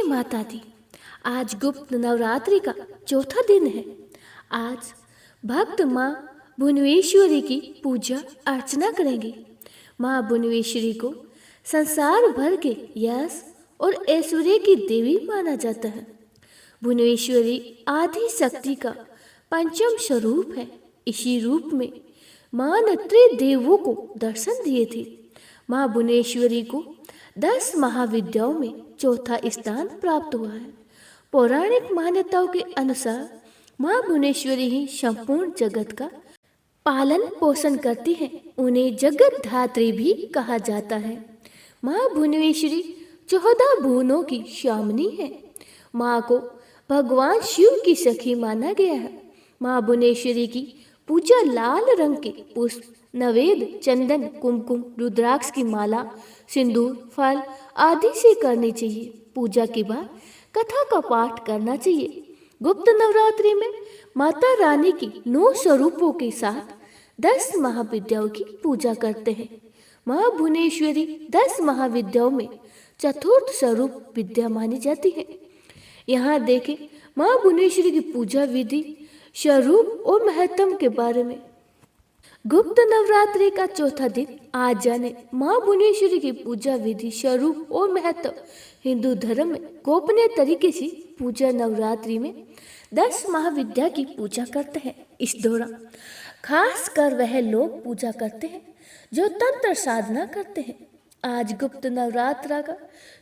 माता दी। आज गुप्त नवरात्रि का चौथा दिन है। आज भक्त माँ भुवनेश्वरी की पूजा अर्चना करेंगे। माँ भुवनेश्वरी को संसार भर के यश और ऐश्वर्य की देवी माना जाता है। भुवनेश्वरी आदि शक्ति का पंचम स्वरूप है। इसी रूप में माँ ने त्रिदेवों को दर्शन दिए थे। माँ भुवनेश्वरी को 10 महाविद्याओं में चौथा स्थान प्राप्त हुआ है। पौराणिक मान्यताओं के अनुसार माँ भुवनेश्वरी ही संपूर्ण जगत का पालन पोषण करती है। उन्हें जगत धात्री भी कहा जाता है। माँ भुवनेश्वरी 14 भुवनों की स्वामिनी है। माँ को भगवान शिव की सखी माना गया है। माँ भुवनेश्वरी की पूजा लाल रंग के पुष्प, नवेद, चंदन, कुमकुम, रुद्राक्ष की माला, सिंदूर, फल आदि से करनी चाहिए। पूजा के बाद कथा का पाठ करना चाहिए। गुप्त नवरात्रि में माता रानी की 9 स्वरूपों के साथ 10 महाविद्याओं की पूजा करते हैं। माँ भुवनेश्वरी 10 महाविद्याओं में चतुर्थ स्वरूप विद्या मानी जाती है। यहाँ देखें माँ भुवनेश्वरी की पूजा विधि, स्वरूप और महत्व के बारे में। गुप्त नवरात्रि का चौथा दिन आज जाने माँ भुवनेश्वरी की पूजा विधि, स्वरूप और महत्व। हिंदू धर्म में गोपनीय तरीके से पूजा नवरात्रि में 10 महाविद्या की पूजा करते हैं। इस दौरान खास कर वह लोग पूजा करते हैं जो तंत्र साधना करते हैं। आज गुप्त नवरात्रा का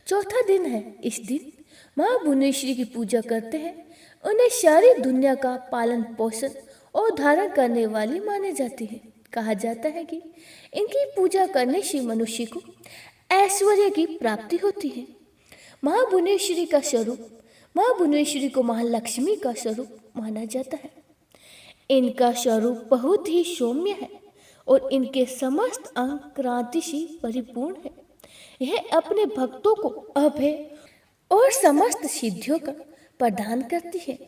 चौथा दिन है। इस दिन माँ भुवनेश्वरी की पूजा करते हैं। उन्हें सारी दुनिया का पालन पोषण और धारण करने वाली माने जाती है। कहा जाता है कि इनकी पूजा करने से मनुष्य को ऐश्वर्य की प्राप्ति होती है। माँ भुवनेश्वरी का स्वरूप, माँ भुवनेश्वरी को महालक्ष्मी का स्वरूप माना जाता है। इनका स्वरूप बहुत ही सौम्य है और इनके समस्त अंग क्रांति से परिपूर्ण है। यह अपने भक्तों को अभय और समस्त सिद्धियों का प्रदान करती है।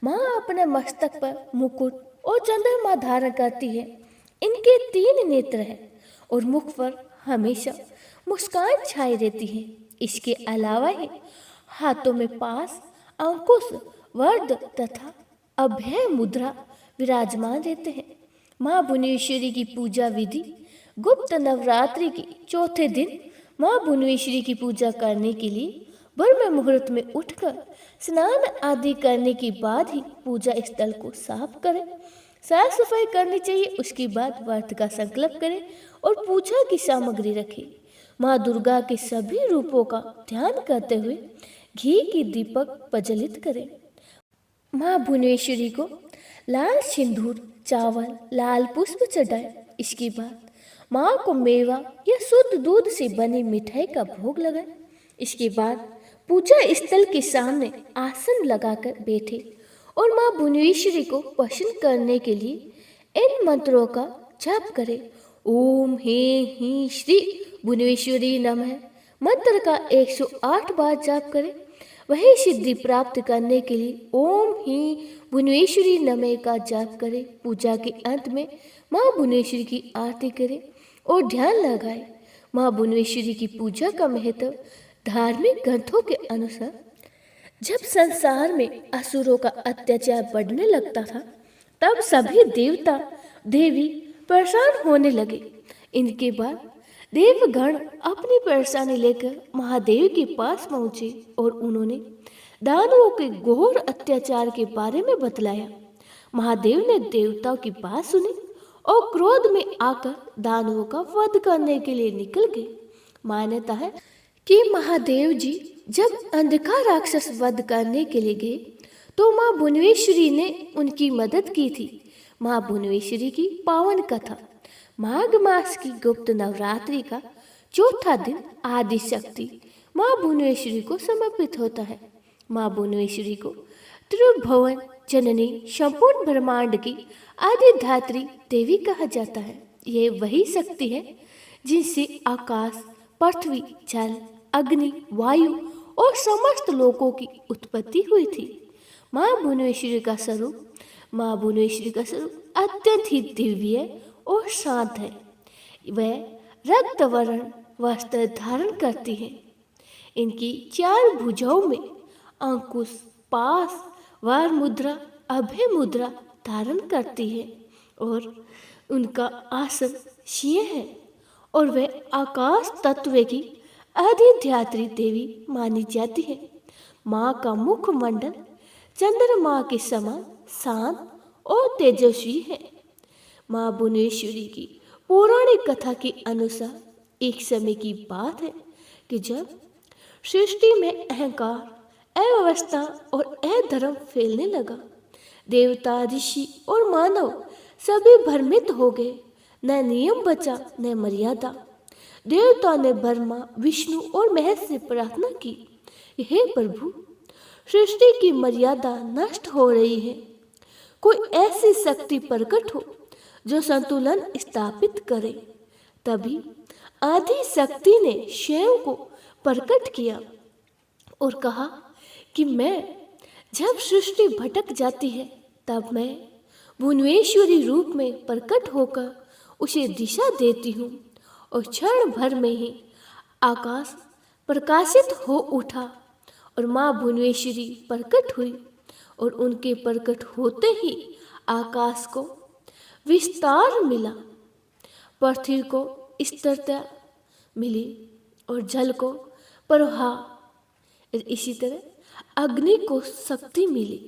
माँ अपने मस्तक पर मुकुट और चंद्रमा धारण करती है। इनके 3 नेत्र हैं और मुख पर हमेशा मुस्कान छाई रहती है। इसके अलावा ही हाथों में पास, अंकुश, वरद तथा अभय मुद्रा विराजमान रहते हैं। माँ भुवनेश्वरी की पूजा विधि। गुप्त नवरात्रि के चौथे दिन माँ भुवनेश्वरी की पूजा करने के लिए ब्रह्म मुहूर्त में उठकर स्नान आदि करने के बाद ही पूजा स्थल को साफ करें। साफ सफाई करनी चाहिए। उसके बाद व्रत का संकल्प करें और पूजा की सामग्री रखें। माँ दुर्गा के सभी रूपों का ध्यान करते हुए घी की दीपक प्रज्वलित करें। माँ भुवनेश्वरी को लाल सिंदूर, चावल, लाल पुष्प चढ़ाएं। इसके बाद माँ को मेवा या शुद्ध दूध से बनी मिठाई का भोग लगाएं। इसके बाद पूजा स्थल के सामने आसन लगाकर बैठे और माँ भुवनेश्वरी को प्रसन्न करने के लिए इन मंत्रों का जप करें। ओम ह्रीं ह्रीं श्री भुवनेश्वरी नमः मंत्र का 108 बार जप करें। वही सिद्धि प्राप्त करने के लिए ओम ह्रीं भुवनेश्वरी नमः का जप करें। पूजा के अंत में माँ भुवनेश्वरी की आरती करें और ध्यान लगाएं। माँ भुवनेश्वरी की पूजा का महत्व धार्मिक ग्रंथों के अनुसार जब संसार में असुरों का अत्याचार बढ़ने लगता था तब सभी देवता देवी परेशान होने लगे। इनके बाद देवगण अपनी परेशानी लेकर महादेव के पास पहुंचे और उन्होंने दानवों के घोर अत्याचार के बारे में बतलाया। महादेव ने देवताओं की बात सुनी और क्रोध में आकर दानवों का वध करने के लिए निकल गए। मान्यता है कि महादेव जी जब अंधकार राक्षस वध करने के लिए गए तो माँ भुवनेश्वरी ने उनकी मदद की थी। माँ भुवनेश्वरी की पावन कथा। माघ मास की गुप्त नवरात्रि का चौथा दिन आदि शक्ति माँ भुवनेश्वरी को समर्पित होता है। माँ भुवनेश्वरी को त्रिभुवन जननी, संपूर्ण ब्रह्मांड की आदि धात्री देवी कहा जाता है। यह वही शक्ति है जिनसे आकाश, पृथ्वी, जल, अग्नि, वायु और समस्त लोकों की उत्पत्ति हुई थी। माँ भुवनेश्वरी का स्वरूप अत्यंत ही दिव्य और शांत है। वह रक्त वर्ण वस्त्र धारण करती है। इनकी 4 भुजाओं में अंकुश, पास, वार मुद्रा, अभय मुद्रा धारण करती है और उनका आसन सिंह है और वे आकाश तत्व की अधिध्यात्री देवी मानी जाती है। माँ का मुखमंडल चंद्रमा के समान शांत और तेजस्वी है। माँ भुवनेश्वरी की पौराणिक कथा के अनुसार एक समय की बात है कि जब सृष्टि में अहंकार, अव्यवस्था और अधर्म फैलने लगा, देवता, ऋषि और मानव सभी भ्रमित हो गए। न नियम बचा न मर्यादा। देवता ने ब्रह्मा, विष्णु और महेश से प्रार्थना की, हे प्रभु, सृष्टि की मर्यादा नष्ट हो रही है। कोई ऐसी शक्ति प्रकट हो जो संतुलन स्थापित करे। तभी आदि शक्ति ने स्वयं को प्रकट किया और कहा कि मैं जब सृष्टि भटक जाती है तब मैं भुवनेश्वरी रूप में प्रकट होकर उसे दिशा देती हूँ और क्षण भर में ही आकाश प्रकाशित हो उठा और माँ भुवनेश्वरी प्रकट हुई और उनके प्रकट होते ही आकाश को विस्तार मिला, पृथ्वी को स्थिरता मिली और जल को प्रवाह, इसी तरह अग्नि को शक्ति मिली।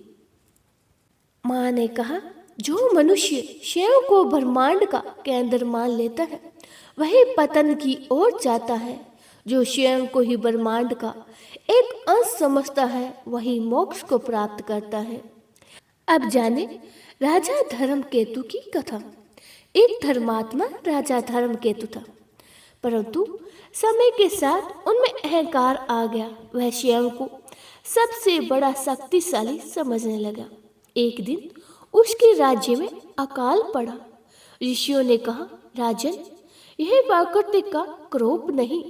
माँ ने कहा, जो मनुष्य स्वयं को ब्रह्मांड का केंद्र मान लेता है वही पतन की ओर जाता है। जो स्वयं को ही ब्रह्मांड का एक अंश समझता है वही मोक्ष को प्राप्त करता है। अब जाने राजा धर्मकेतु की कथा। एक धर्मात्मा राजा धर्मकेतु था, परंतु समय के साथ उनमें अहंकार आ गया। वह स्वयं को सबसे बड़ा शक्तिशाली समझने लगा। एक दिन उसके राज्य में अकाल पड़ा। ऋषियों ने कहा, राजन, यह प्राकृतिक का क्रोध नहीं,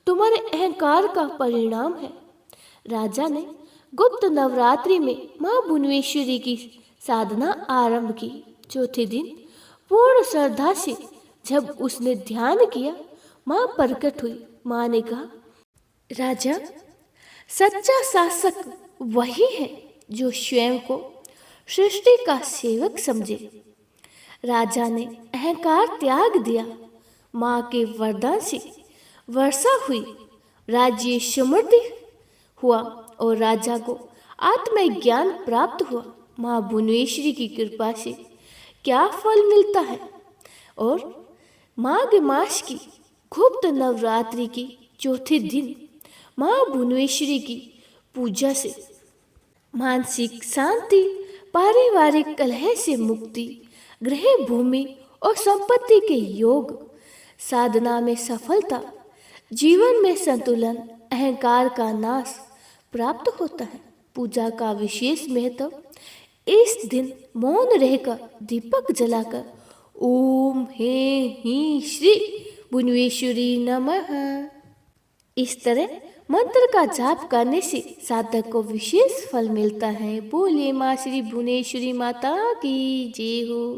तुम्हारे अहंकार का परिणाम है। राजा ने गुप्त नवरात्रि में माँ भुवनेश्वरी की साधना आरंभ की। चौथे दिन पूर्ण श्रद्धा से जब उसने ध्यान किया, माँ प्रकट हुई। माँ ने कहा, राजा, सच्चा शासक वही है जो स्वयं को सृष्टि का सेवक समझे। राजा ने अहंकार त्याग दिया। माँ के वरदान से वर्षा हुई, राज्य समृद्धि हुआ और राजा को आत्मज्ञान प्राप्त हुआ। माँ भुवनेश्वरी की कृपा से क्या फल मिलता है। और माघ मास की गुप्त नवरात्रि की चौथे दिन माँ भुवनेश्वरी की पूजा से मानसिक शांति, पारिवारिक कलह से मुक्ति, गृह, भूमि और संपत्ति के योग, साधना में सफलता, जीवन में संतुलन, अहंकार का नाश प्राप्त होता है। पूजा का विशेष महत्व, इस दिन मौन रहकर दीपक जलाकर ओम हे ही श्री भुवनेश्वरी नमः इस तरह मंत्र का जाप करने से साधक को विशेष फल मिलता है। बोले माँ श्री भुवनेश्वरी माता की जय हो।